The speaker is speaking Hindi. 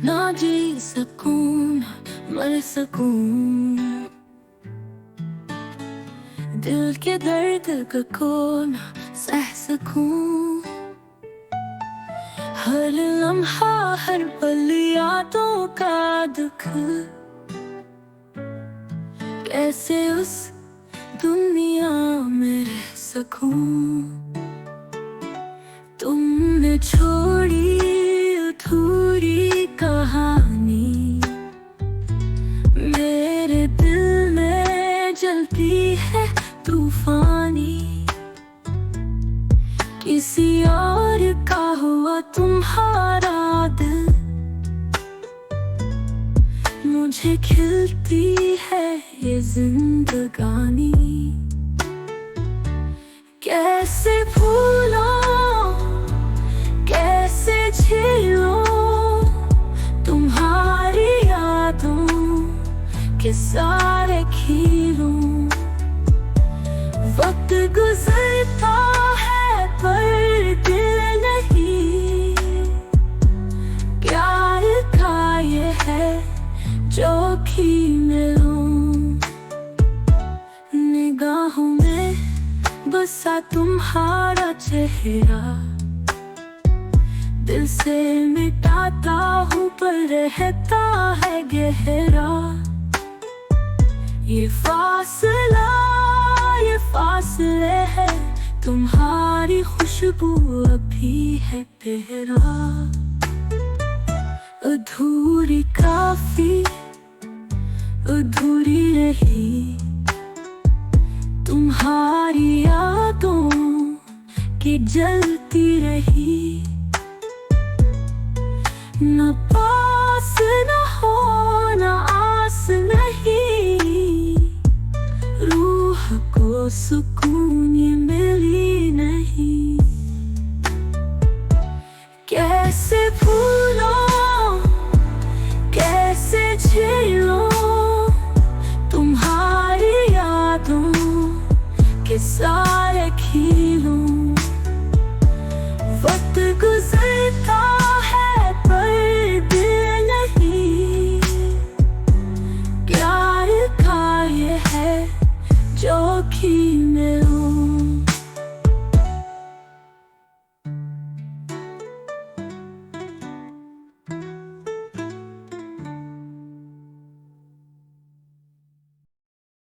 ना जी सकूं ना मर सकूं, दिल के दर्द को ना सह सकूं। हर लम्हा हर पल यादों का दुख, कैसे उस दुनिया में रह सकूं। तुमने छोड़ी अधूरी कहानी, मेरे दिल में जलती है तूफानी। किसी और का हुआ तुम्हारा दिल, मुझे खिलती है ये जिंदगानी। कैसे भूलो कैसे झेलो तुम्हारी यादों के सारे खीलों। वक्त गुजरता है पर दिल नहीं, प्यार का ये है जो मिलूं। निगाहों में बसा तुम्हारा चेहरा, दिल से मिटाता हूँ पर रहता है गहरा। ये फासले है, तुम्हारी खुशबू अभी है तेरा। अधूरी काफी अधूरी रही, तुम्हारी यादों की जलती रही। न पास न हो न आस नहीं, रूह को सुकून ये मिली